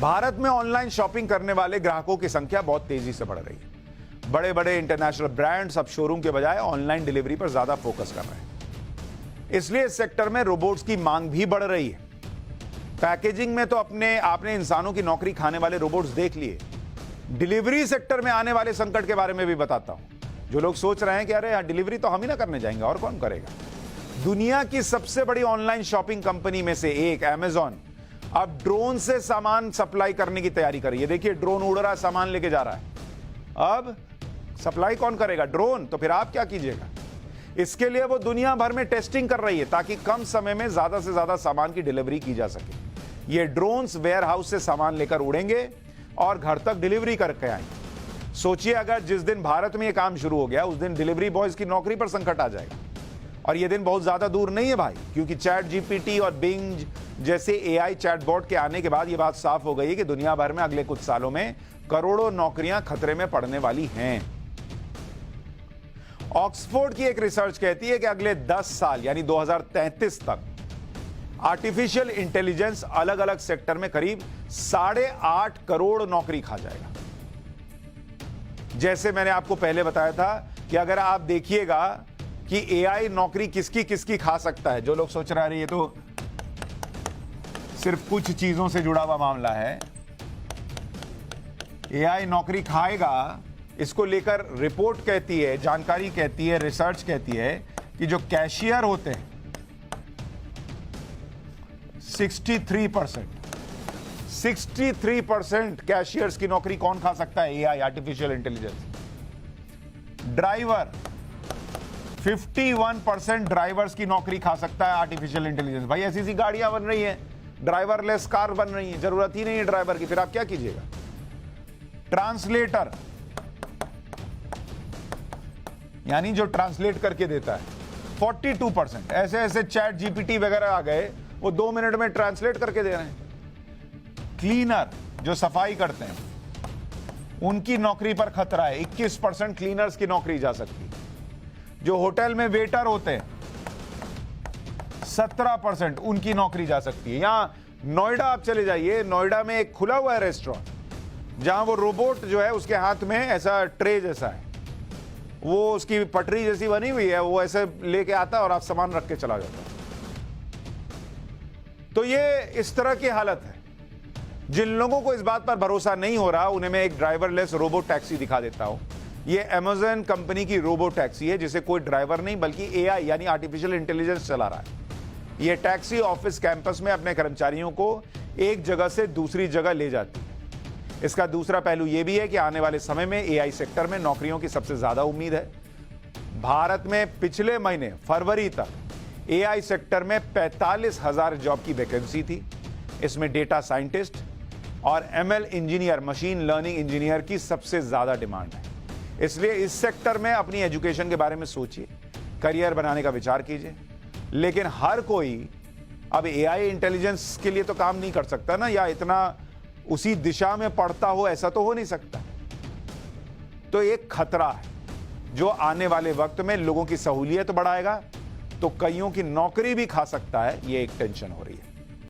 भारत में online shopping करने वाले ग्राहकों की संख्या बहुत तेजी से बढ़ रही है। बड़े बड़े इंटरनेशनल ब्रांड्स अब शोरूम के बजाय ऑनलाइन डिलीवरी पर ज्यादा फोकस कर रहे हैं। इसलिए इस सेक्टर में रोबोट्स की मांग भी बढ़ रही है। पैकेजिंग में तो आपने इंसानों की नौकरी खाने वाले रोबोट्स देख लिए। डिलीवरी सेक्टर में आने वाले संकट के बारे में भी बताता हूं। जो लोग सोच रहे हैं कि अरे डिलीवरी तो हम ही ना करने जाएंगे, और कौन करेगा। दुनिया की सबसे बड़ी ऑनलाइन शॉपिंग कंपनी में से एक अमेजॉन अब ड्रोन से सामान सप्लाई करने की तैयारी कर रही है। देखिए, ड्रोन उड़ रहा है, सामान लेके जा रहा है। अब सप्लाई कौन करेगा? ड्रोन। तो फिर आप क्या कीजिएगा? इसके लिए वो दुनिया भर में टेस्टिंग कर रही है ताकि कम समय में ज्यादा से ज्यादा सामान की डिलीवरी की जा सके। ये ड्रोन्स वेयर हाउस से सामान लेकर उड़ेंगे और घर तक डिलीवरी करके आएंगे। सोचिए, अगर जिस दिन भारत में ये काम शुरू हो गया उस दिन डिलीवरी बॉयज की नौकरी पर संकट आ जाएगा। और ये दिन बहुत ज्यादा दूर नहीं है भाई, क्योंकि चैट जीपीटी और बिंग जैसे एआई चैटबॉट के आने के बाद ये बात साफ हो गई है कि दुनिया भर में अगले कुछ सालों में करोड़ों नौकरियां खतरे में पड़ने वाली हैं। ऑक्सफोर्ड की एक रिसर्च कहती है कि अगले 10 साल यानी 2033 तक आर्टिफिशियल इंटेलिजेंस अलग अलग सेक्टर में करीब 8.5 करोड़ नौकरी खा जाएगा। जैसे मैंने आपको पहले बताया था कि अगर आप देखिएगा कि एआई नौकरी किसकी किसकी खा सकता है। जो लोग सोच रहे हैं ये तो सिर्फ कुछ चीजों से जुड़ा हुआ मामला है, एआई नौकरी खाएगा, इसको लेकर रिपोर्ट कहती है, जानकारी कहती है, रिसर्च कहती है कि जो कैशियर होते हैं 63% कैशियर्स की नौकरी कौन खा सकता है? AI, artificial intelligence. Driver 51% drivers की नौकरी खा सकता है आर्टिफिशियल इंटेलिजेंस। भाई ऐसी सी गाड़ियां बन रही हैं, ड्राइवरलेस कार बन रही है, जरूरत ही नहीं है ड्राइवर की, फिर आप क्या कीजिएगा? ट्रांसलेटर यानी जो ट्रांसलेट करके देता है 42%। ऐसे ऐसे चैट जीपीटी वगैरह आ गए, वो 2 मिनट में ट्रांसलेट करके दे रहे हैं। क्लीनर जो सफाई करते हैं उनकी नौकरी पर खतरा है, 21% क्लीनर्स की नौकरी जा सकती है। जो होटल में वेटर होते हैं 17% उनकी नौकरी जा सकती है। यहां नोएडा आप चले जाइए, नोएडा में एक खुला हुआ है रेस्टोरेंट जहां वो रोबोट जो है उसके हाथ में ऐसा ट्रे जैसा है, वो उसकी पटरी जैसी बनी हुई है, वो ऐसे लेके आता है और आप सामान रख के चला जाता है। तो ये इस तरह की हालत है। जिन लोगों को इस बात पर भरोसा नहीं हो रहा उन्हें मैं एक ड्राइवरलेस रोबो टैक्सी दिखा देता हूं। ये अमेज़न कंपनी की रोबो टैक्सी है जिसे कोई ड्राइवर नहीं बल्कि एआई यानी आर्टिफिशियल इंटेलिजेंस चला रहा है। ये टैक्सी ऑफिस कैंपस में अपने कर्मचारियों को एक जगह से दूसरी जगह ले जाती है। इसका दूसरा पहलू यह भी है कि आने वाले समय में एआई सेक्टर में नौकरियों की सबसे ज्यादा उम्मीद है। भारत में पिछले महीने फरवरी तक एआई सेक्टर में 45,000 जॉब की वैकेंसी थी। इसमें डेटा साइंटिस्ट और ML engineer, machine learning engineer की सबसे ज्यादा डिमांड है। इसलिए इस सेक्टर में अपनी एजुकेशन के बारे में सोचिए, करियर बनाने का विचार कीजिए। लेकिन हर कोई अब एआई इंटेलिजेंस के लिए तो काम नहीं कर सकता ना, या इतना उसी दिशा में पढ़ता हो, ऐसा तो हो नहीं सकता। तो एक खतरा है जो आने वाले वक्त में लोगों की सहूलियत बढ़ाएगा तो कईयों की नौकरी भी खा सकता है। ये एक टेंशन हो रही है।